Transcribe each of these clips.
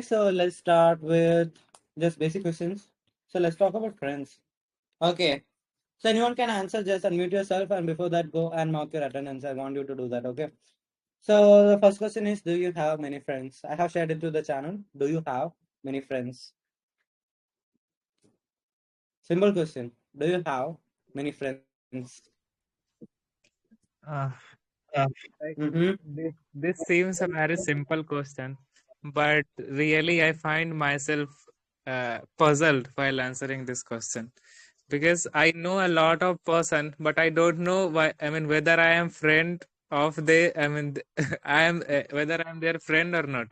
so let's start with just basic questions. So let's talk about friends. Okay. So anyone can answer, just unmute yourself, and before that, go and mark your attendance. I want you to do that, okay? So the first question is, do you have many friends? I have shared it to the channel. Do you have many friends? Simple question. Do you have many friends? Uh, like Mm-hmm. this seems a very simple question, but really I find myself puzzled while answering this question because I know a lot of person, but I don't know why. I mean, whether I am friend of they. I mean, I am whether I am their friend or not.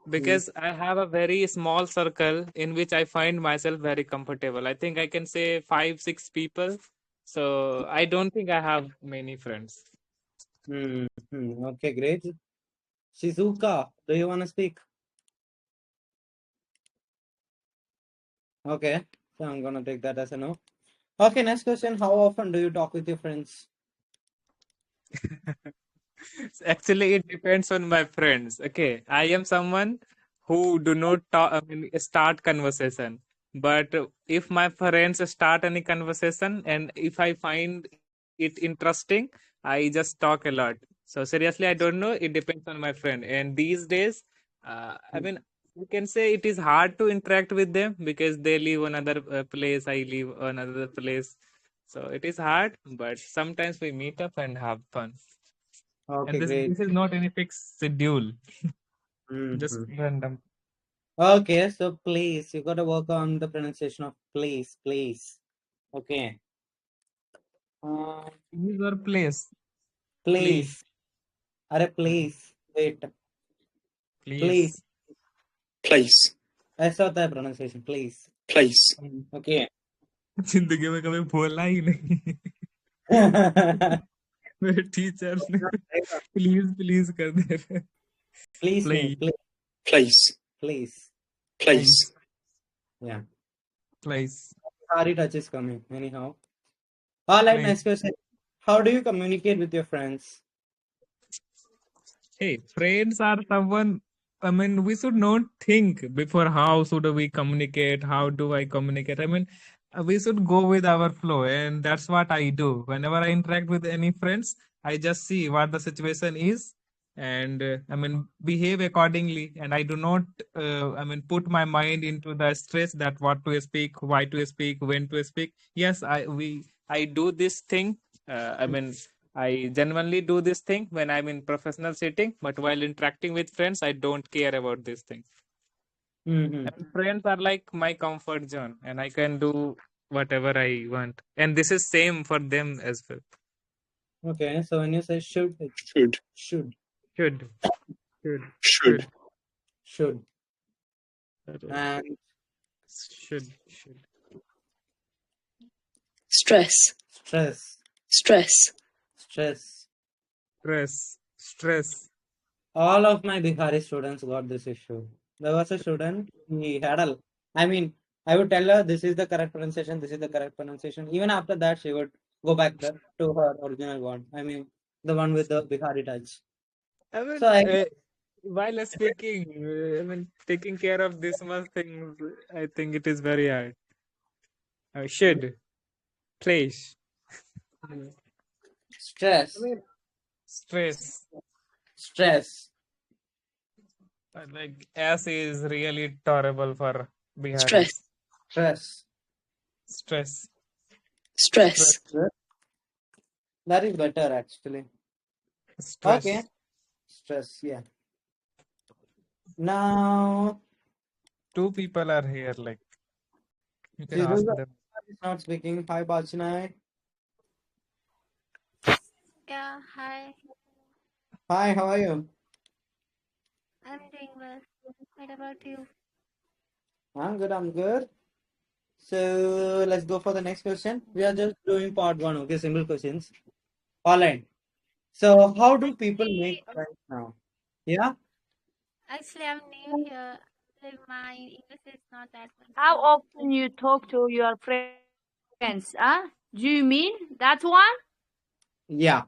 Because I have a very small circle in which I find myself very comfortable. I think I can say 5, 6 people. So I don't think I have many friends. Mm-hmm. Okay, great. Shizuka, do you want to speak? Okay, so I'm gonna take that as a no. Okay, next question. How often do you talk with your friends? Actually, it depends on my friends. Okay, I am someone who do not talk, I mean, start conversation. But if my friends start any conversation and if I find it interesting, I just talk a lot. So seriously, I don't know. It depends on my friend. And these days, I mean, you can say it is hard to interact with them because they live another place. I live another place. So it is hard, but sometimes we meet up and have fun. And Okay, this great. this is not any fixed schedule, just Mm-hmm. random. Okay, so place. You gotta work on the pronunciation of place. Place. Okay. Uh, Place or place, place, place. Are Mhm. place. Wait. Place. Place. place, ऐसा होता है pronunciation. Place. place. Okay. जिंदगी में कभी बोला ही नहीं मेरे teacher ने प्लीज प्लीज कर दे रहे Please नहीं. Please Place. Place, Place. Please place. Yeah. Please Sorry, touch is coming. Anyhow. Alright, please next question. How do you communicate with your friends? Hey, friends are someone. I mean, we should not think before how should we communicate, how do I communicate. I mean, we should go with our flow, and that's what I do. Whenever I interact with any friends, I just see what the situation is, and I mean, behave accordingly. And I do not, I mean, put my mind into the stress that what to speak, why to speak, when to speak. Yes, I do this thing. I mean, I genuinely do this thing when I'm in professional setting, but while interacting with friends, I don't care about this thing. Mm-hmm. And friends are like my comfort zone, and I can do whatever I want. And this is same for them as well. Okay, so when you say should, it's Should, should. Should, should, should. should, Should. Right. And should. Stress, stress. stress. Stress. Stress. All of my Bihari students got this issue. There was a student, he had a, I mean, I would tell her this is the correct pronunciation, this is the correct pronunciation. Even after that, she would go back to her original one. I mean, the one with the Bihari touch. I So mean, I, while speaking, I mean, taking care of this much things, I think it is very hard. Should, place. I stress, mean, stress. stress, Like S is really terrible for Stress, Biharis. stress. Stress. stress. Stress. That is better actually. Okay, Stress. stress, yeah. Now, Two people are here, like you can ask Shizuka them. is not speaking. Hi, Bachinai. Yeah, hi. Hi, how are you? I'm doing well. What about you? I'm good, I'm good. So let's go for the next question. We are just doing part one, okay? Simple questions. All right. So how do people make Actually, friends now? Yeah? actually, I'm new here. Like my English is not that much How good. often you talk to your friends, huh? Do you mean that one? Yeah.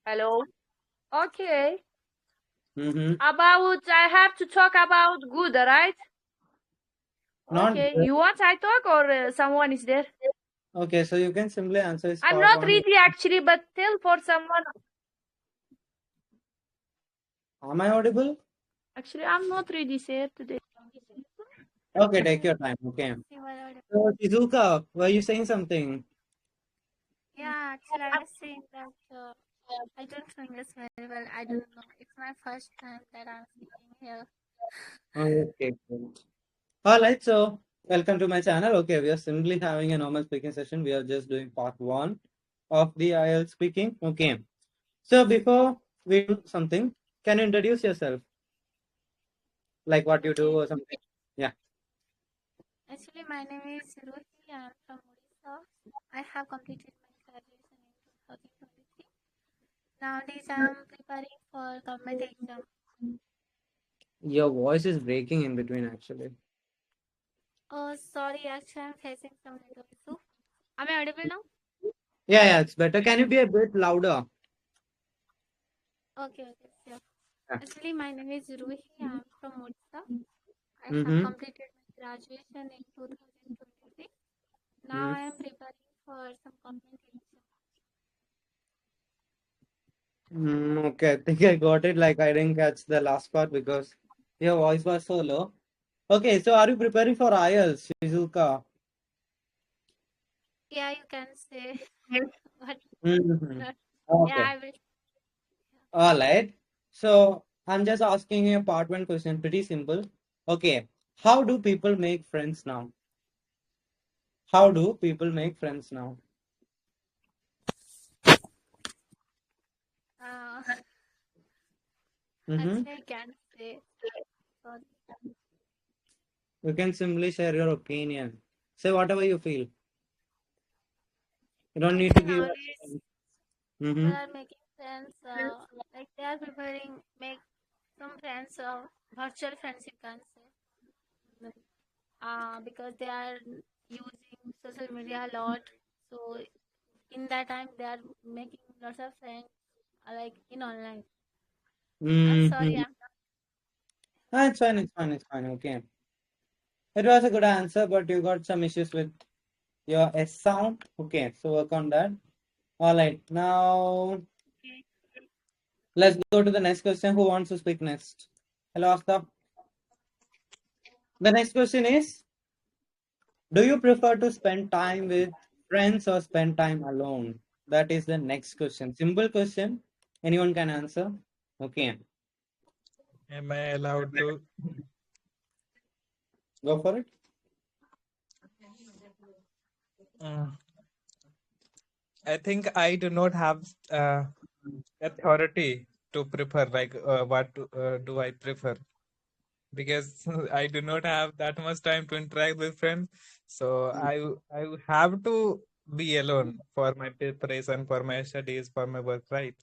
Hello? Okay. Mm-hmm. About, I have to talk about good, right? Not Okay, good. you want I talk or someone is there? Okay, so you can simply answer is I'm part not one. ready actually, but tell for someone. Am I audible? Actually, I'm not ready, sir, today. Okay, take your time. Okay. You were audible. So, Shizuka, were you saying something? Yeah, actually, I was saying that I don't know English very well. I don't know. It's my first time that I'm speaking here. Okay, cool. All right, so welcome to my channel. Okay, we are simply having a normal speaking session. We are just doing part one of the IELTS speaking. Okay, so before we do something, can you introduce yourself, like what you do Okay. or something? Yeah. Actually, my name is Ruhi. I'm from Odisha. I have completed my graduation in 2023. Nowadays, I'm preparing for government exam. Your voice is breaking in between, actually. Oh, sorry. Actually, I'm facing some network issue. Am I audible now? Yeah, it's better. Can you be a bit louder? Okay, sure. Yeah. Actually, my name is Ruhi. I'm from Odisha. I have Mm-hmm. completed my graduation in 2023. Now I am preparing for some government exam. Okay, I think I got it. Like I didn't catch the last part because your voice was so low. Okay, so are you preparing for IELTS, Shizuka? Yeah, you can say, but Mm-hmm. not. Yeah, Okay. I will. All right. So I'm just asking you a part one question, pretty simple. Okay. How do people make friends now? How do people make friends now? Uh, Mm-hmm. actually, I can't say. Sorry. You can simply share your opinion. Say whatever you feel. You don't need to Actually, give. nowadays people Mm-hmm. are making friends. Like they are preparing make some friends, virtual friends you can say. Because they are using social media a lot. So in that time they are making lots of friends, like in online. I'm sorry. Mm-hmm. Ah, it's fine. It's fine. It's fine. Okay. It was a good answer, but you got some issues with your S sound. Okay, so work on that. All right. Now Okay. let's go to the next question. Who wants to speak next? Hello, Asta. The next question is, do you prefer to spend time with friends or spend time alone? That is the next question. Simple question. Anyone can answer. Okay, Am I allowed to? go for it. Uh, I think I do not have authority to prefer, like do I prefer? Because I do not have that much time to interact with friends. So I have to be alone for my preparation, for my studies, for my work, right?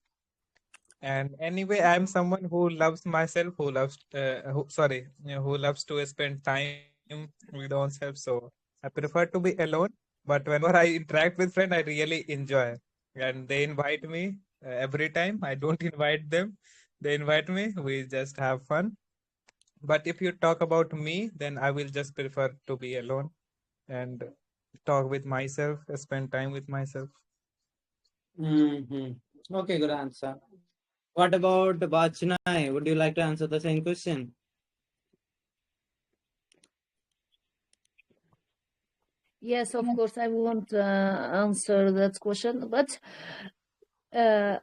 And anyway, I'm someone who loves myself, who loves to spend time with oneself. So I prefer to be alone. But whenever I interact with friends, I really enjoy. And they invite me every time. I don't invite them. They invite me. We just have fun. But if you talk about me, then I will just prefer to be alone and talk with myself, spend time with myself. Hmm. Okay, good answer. What about Bachnai? Would you like to answer the same question? Yes, of course, I won't answer that question, but uh,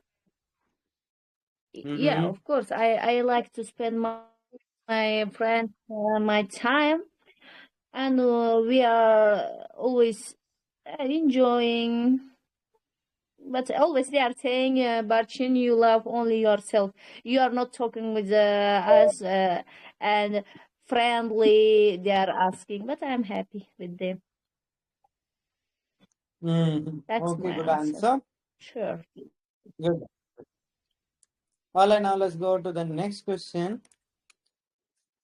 yeah, Mm-hmm. of course, I like to spend my friends my time, and we are always enjoying. But always they are saying, Barchin, you love only yourself. You are not talking with us and friendly. They are asking, but I'm happy with them. Mm-hmm. That's Okay, my good answer. answer. Sure. Good. All right, now let's go to the next question.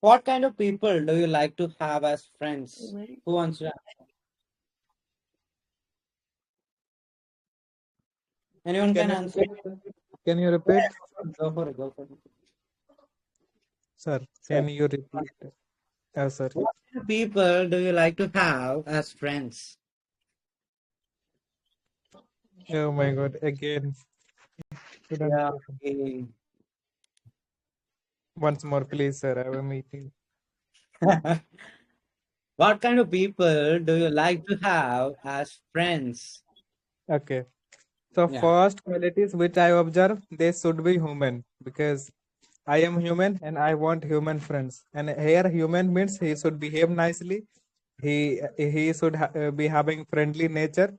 What kind of people do you like to have as friends? Where is Who wants to? Anyone Can can you answer. repeat? Can you repeat? Go for it. Go for it. Sir, can you repeat? Sir. What kind of people do you like to have as friends? Oh my God, again. Couldn't Yeah. listen. Okay. Once more, please, sir. I have a meeting. What kind of people do you like to have as friends? Okay. So Yeah. first qualities which I observe, they should be human because I am human and I want human friends. And here human means he should behave nicely. He should be having friendly nature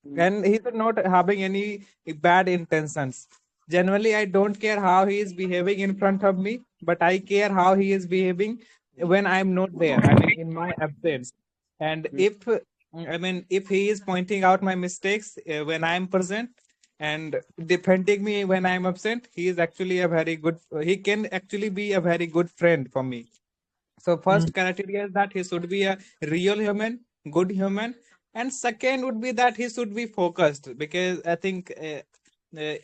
Mm, and he should not having any bad intentions. Generally, I don't care how he is behaving in front of me, but I care how he is behaving when I'm not there. I mean, in my absence. And mm, if he is pointing out my mistakes when I'm present and defending me when I'm absent, he is actually a very good. He can actually be a very good friend for me. So mm, first criteria is that he should be a real human, good human, and second would be that he should be focused because I think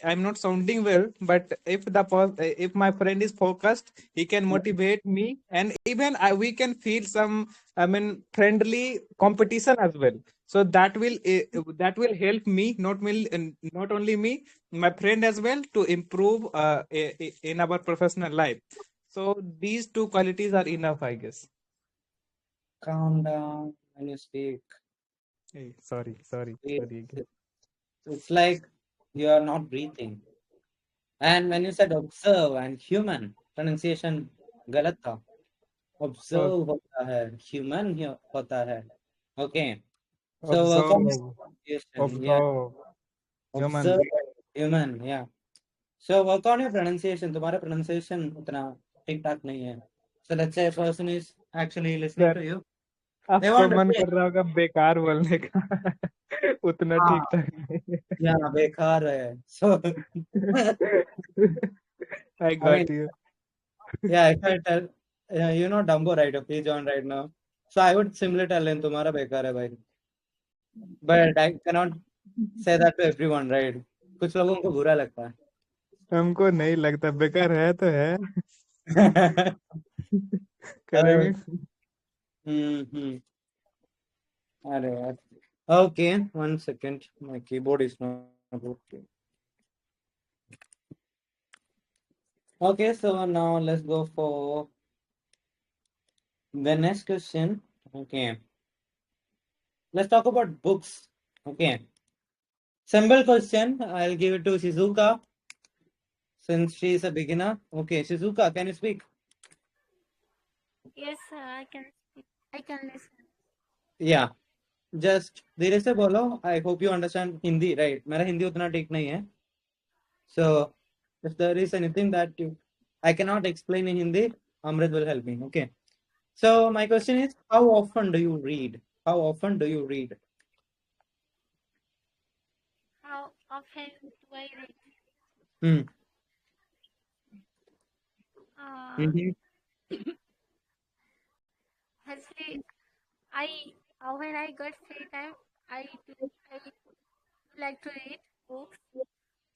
I'm not sounding well, but if my friend is focused, he can motivate me, and even we can feel some friendly competition as well. So that will help me not only me, my friend as well to improve in our professional life. So these two qualities are enough, I guess. calm down when you speak. Hey, sorry It, again. it- it's like you are not breathing. And when you said observe and human, pronunciation गलत था. Oh, Observe होता है, human होता है. Okay. So work on your observe, pronunciation. Yeah. observe, human. Observe human. Yeah. So work on your pronunciation. तुम्हारा pronunciation उतना ठीक ठाक नहीं है. So let's say a person is actually listening sir to you. They आपको want to मन say, कर रहा होगा बेकार बोलने का उतना ठीक हाँ, ठाक नहीं yeah, बेकार है. So I I mean, got you. yeah, if I tell, you know Dumbo right? If he's on right now. So I would similarly tell him, तुम्हारा बेकार है भाई. But I cannot say that to everyone, right? कुछ लोगों को बुरा लगता है. हमको नहीं लगता बेकार है तो है अरे, करेंगे हम्म. अरे यार. Okay, 1 second. My keyboard is not working. Okay, so now let's go for the next question. Okay, let's talk about books. Okay, simple question. I'll give it to Shizuka since she is a beginner. Okay, Shizuka, can you speak? Yes, sir, I can speak. I can listen. Yeah, just धीरे से बोलो. I hope you understand Hindi, right? मेरा हिंदी उतना ठीक नहीं है. So if there is anything that I cannot explain in Hindi, Amrit will help me. Okay. So my question is, how often do you read? How often do you read? How often do I read? Hmm. Uh, Mm-hmm. Actually, when I got free time, I like to read books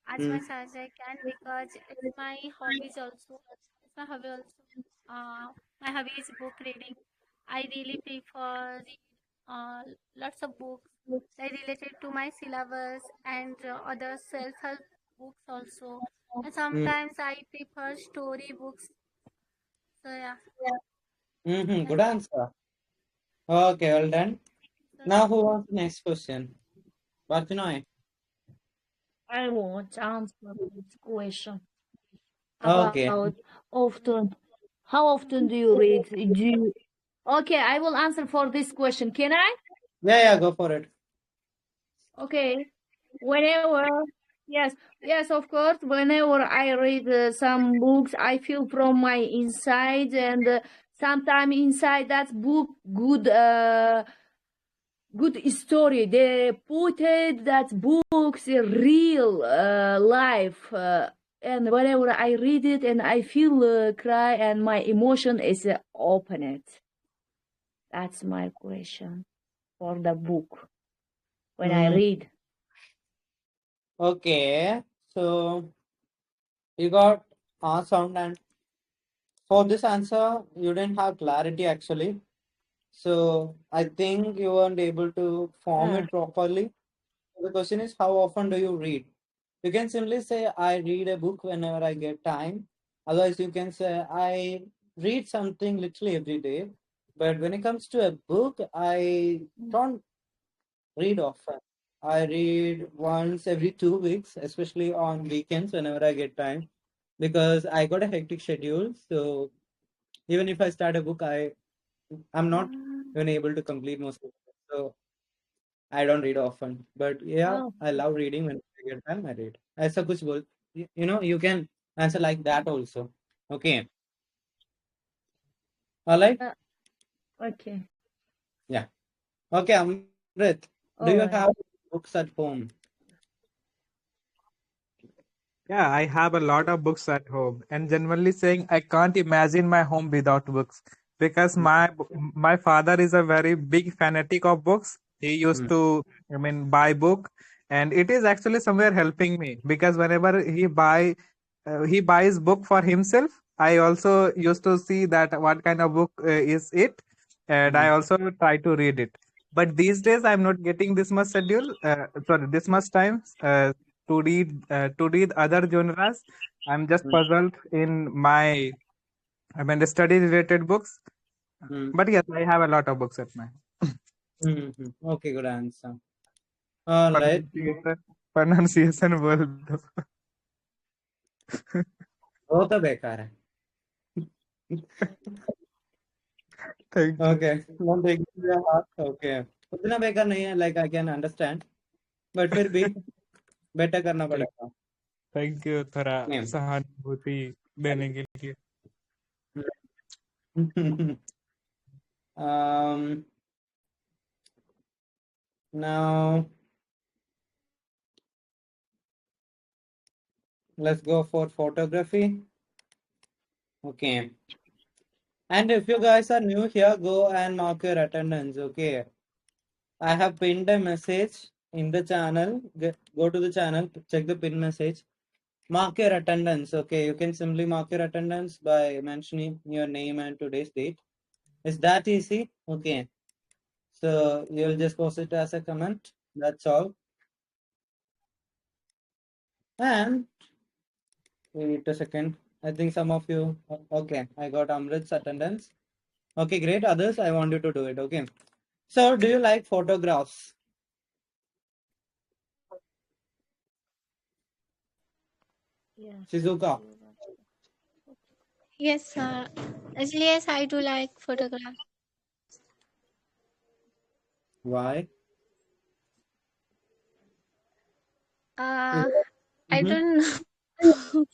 as Mm. much as I can because it's my hobbies also. It's my hobby also. My hobby is book reading. I really prefer read lots of books that related to my syllabus and other self-help books also. And Mm. sometimes I prefer story books. So yeah, Mm-hmm. that's Good answer. Okay, well done. so. Now who wants the next question? Bartinoy. I want answer this question Okay. about often. How often do you read? Okay, I will answer for this question. Can I? Yeah, go for it. Okay. Whenever, yes, of course. Whenever I read some books, I feel from my inside, and sometimes inside that book, good story. They put it that books a real life. And whenever I read it, and I feel cry, and my emotion is open. That's my question for the book when I Mm. read. Okay. So you got sound and For this answer, you didn't have clarity actually. So I think you weren't able to form Yeah. it properly. The question is, how often do you read? You can simply say, I read a book whenever I get time. Otherwise, you can say, I read something literally every day. But when it comes to a book, I don't read often. I read once every 2 weeks, especially on weekends whenever I get time, because I got a hectic schedule. So even if I start a book, I'm not even able to complete most of it. So I don't read often. But yeah, Oh, I love reading when I get time. I read. ऐसा कुछ बोल, you can answer like that also. Okay. All right. okay. Yeah. Okay, Amrit. Do you All have right. books at home? Yeah, I have a lot of books at home, and generally saying, I can't imagine my home without books because Mm, my father is a very big fanatic of books. He used mm, to, buy book, and it is actually somewhere helping me because whenever he buys book for himself. I also used to see that what kind of book is it, and I mm, also try to read it. But these days, I'm not getting this much schedule. Sorry, this much time. To read other genres. I'm just mm, puzzled in my the study related books. mm, But yes, I have a lot of books at my Okay, good answer. All right. pronunciation pronunciation बोल दो. वो तो बेकार है. Thank you. Okay. Not taking to your heart. Okay. उतना बेकार नहीं है. Like I can understand. But फिर भी better करना Thank पड़ेगा. thank you थोड़ा Okay. सहानुभूति देने के लिए. um. Now let's go for photography. Okay. And if you guys are new here, go and mark your attendance. Okay. I have pinned a message in the channel. Go to the channel, check the pin message. Mark your attendance. Okay. You can simply mark your attendance by mentioning your name and today's date. Is that easy? Okay. So you'll just post it as a comment. That's all. And wait a second. I think some of you. Okay. I got Amrit's attendance. Okay, great. Others, I want you to do it. Okay. So, do you like photographs? Yeah. Shizuka? Yes, sir. Actually, yes, I do like photograph. Why? Uh, I Mm-hmm. don't know.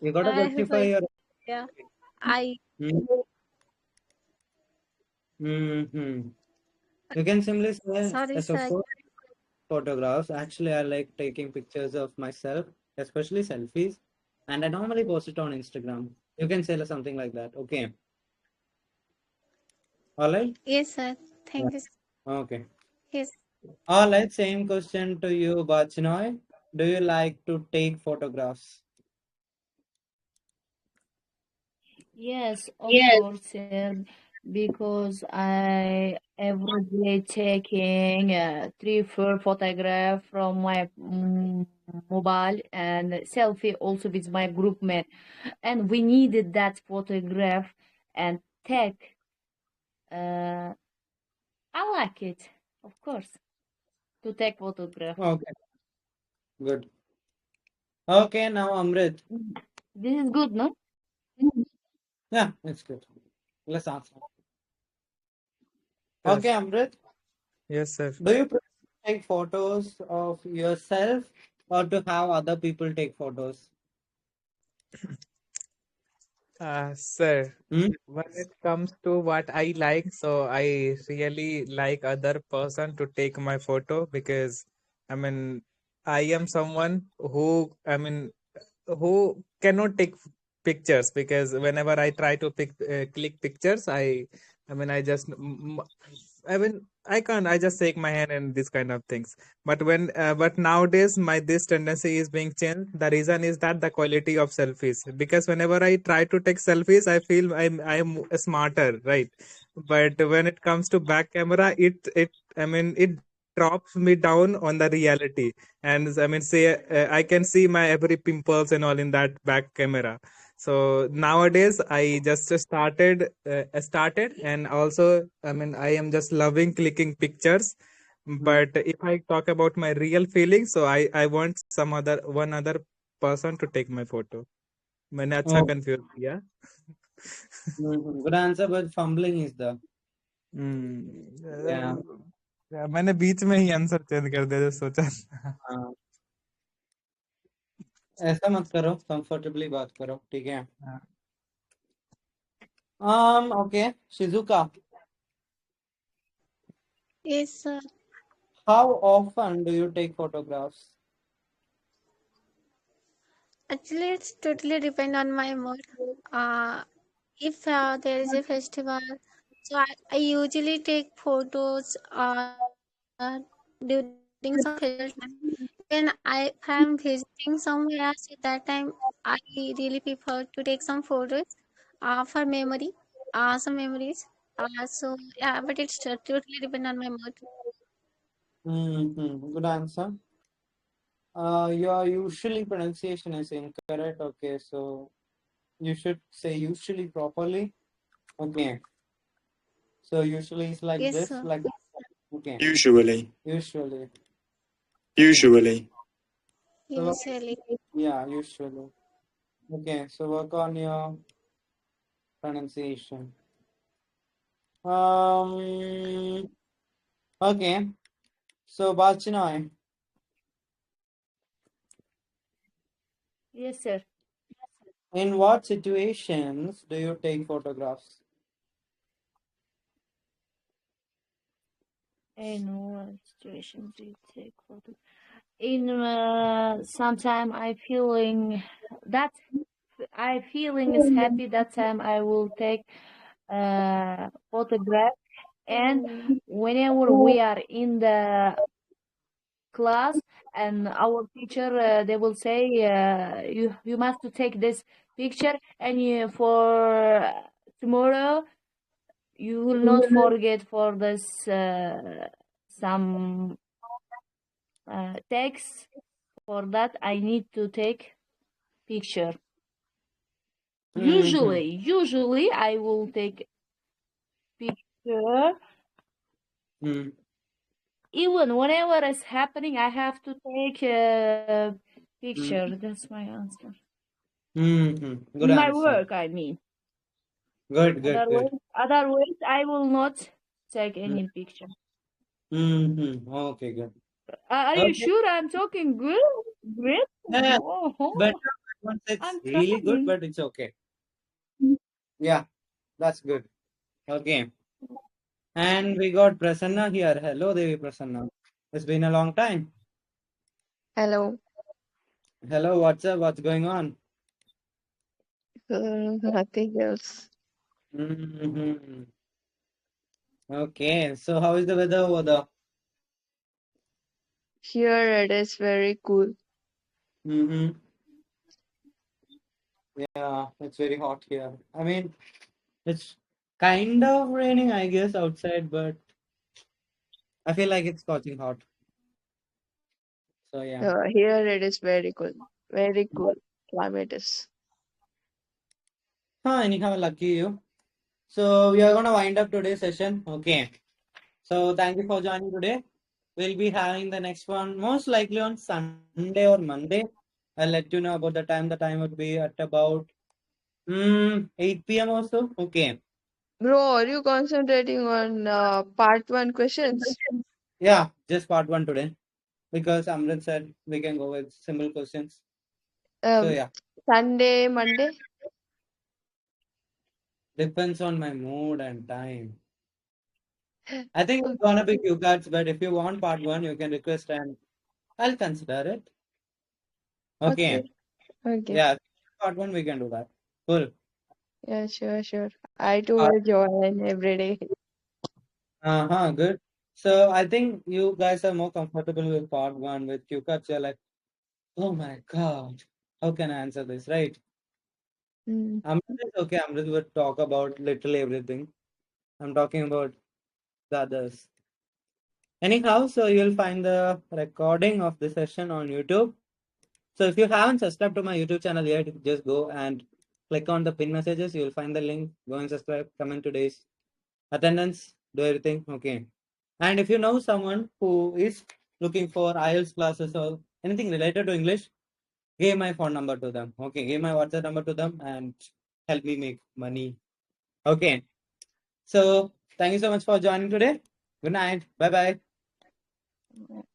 You gotta I have justify a your. yeah. I Mm-hmm. You can simply say, sorry, as of sir. course, photographs. Actually, I like taking pictures of myself, especially selfies, and I normally post it on Instagram. You can say something like that. Okay. All right. Yes, sir. Yeah. Thank you. Okay. Yes. All right. Same question to you, Bachinoy. Do you like to take photographs? Yes, of course, because I every day taking 3, 4 photograph from my mobile and selfie also with my group mate, and we needed that photograph and take. Uh, I like it, of course, to take photograph. Okay. Good. Okay. Now, Amrit. This is good, no? Yeah, it's good. Let's answer. Okay, Yes, Amrit. yes, sir. Do you prefer to take photos of yourself or to have other people take photos? Sir, Hmm? when it comes to what I like, so I really like other person to take my photo because I mean I am someone who cannot take pictures because whenever I try to click pictures, I just I can't. I just shake my hand and this kind of things. But nowadays, my this tendency is being changed. The reason is that the quality of selfies. Because whenever I try to take selfies, I feel I'm smarter, right? But when it comes to back camera, it drops me down on the reality. And I mean, say I can see my every pimples and all in that back camera. So nowadays I just started, and also I mean I am just loving clicking pictures. Mm. But if I talk about my real feelings, so I want one other person to take my photo. मैंने अच्छा Oh, confuse किया. good answer, but fumbling is the yeah. मैंने बीच में ही answer change कर दिया जो सोचा. हाँ, ऐसा मत करो, कंफर्टेबली बात करो, ठीक है? Okay, Shizuka, Yes, sir. how often do you take photographs? Actually, it's totally depend on my mood. If there is a festival, so I usually take photos during some festival time. When if I am visiting somewhere else, at that time I really prefer to take some photos for memory, some memories. So yeah, but it's totally depend on my mood. Good answer. Your usually pronunciation is incorrect. Okay, so you should say usually properly. Okay, so usually is like Yes, this, sir. like okay, Usually. usually. Okay, Usually. so Usually. yeah, usually. Okay, so work on your pronunciation. Um. Okay, so Bachinoy, Yes, sir. in what situations do you take photographs? In what situations do you take photo? In sometime that I feeling is happy. That time I will take photograph. And whenever we are in the class and our teacher they will say you must to take this picture, and for tomorrow you will not forget for this some text. For that I need to take picture. Mm-hmm. Usually I will take picture. Mm-hmm. Even whenever it's happening I have to take a picture. That's my answer. Mm-hmm. Good In my answer. work, I mean. Good, good, good. Otherwise, I will not take any picture. Mm-hmm. Okay, good. Are you Okay. sure I'm talking good? Great? Yeah, better. Oh, Once it's I'm really good, trying. but it's okay. Yeah, that's good. Okay. And we got Prasanna here. Hello, Devi Prasanna. It's been a long time. Hello. Hello, what's up? What's going on? Nothing else. Mm-hmm. Okay, so how is the weather over there? Here it is very cool. Mm-hmm. Yeah, it's very hot here. I mean, it's kind of raining, I guess, outside, but I feel like it's scorching hot. So yeah. Here it is very cool. Very cool. Climate is. Anyhow, lucky you. So we are gonna wind up today's session. Okay. So thank you for joining today. We'll be having the next one most likely on Sunday or Monday. I'll let you know about the time. The time would be at about 8 p.m. or so. Okay. Bro, are you concentrating on part one questions? Yeah, just part one today. Because Amrit said we can go with simple questions. So Um, yeah. Sunday, Monday? Depends on my mood and time. I think it's Okay. gonna be few cards, but if you want part one, you can request and I'll consider it. Okay. Okay. Okay. Yeah. Part one, we can do that. Cool. Yeah, sure, sure. I too Uh, will join every day. Good. So I think you guys are more comfortable with part one with cue cards. You're like, oh my god, how can I answer this, right? Mm. Amrit is okay. Amrit would talk about literally everything. I'm talking about the others. Anyhow, so you'll find the recording of the session on YouTube. So if you haven't subscribed to my YouTube channel yet, just go and click on the pin messages. You'll find the link. Go and subscribe. Comment today's attendance. Do everything. Okay. And if you know someone who is looking for IELTS classes or anything related to English, give my phone number to them. Okay. Give my WhatsApp number to them and help me make money. Okay. So thank you so much for joining today. Good night. Bye bye.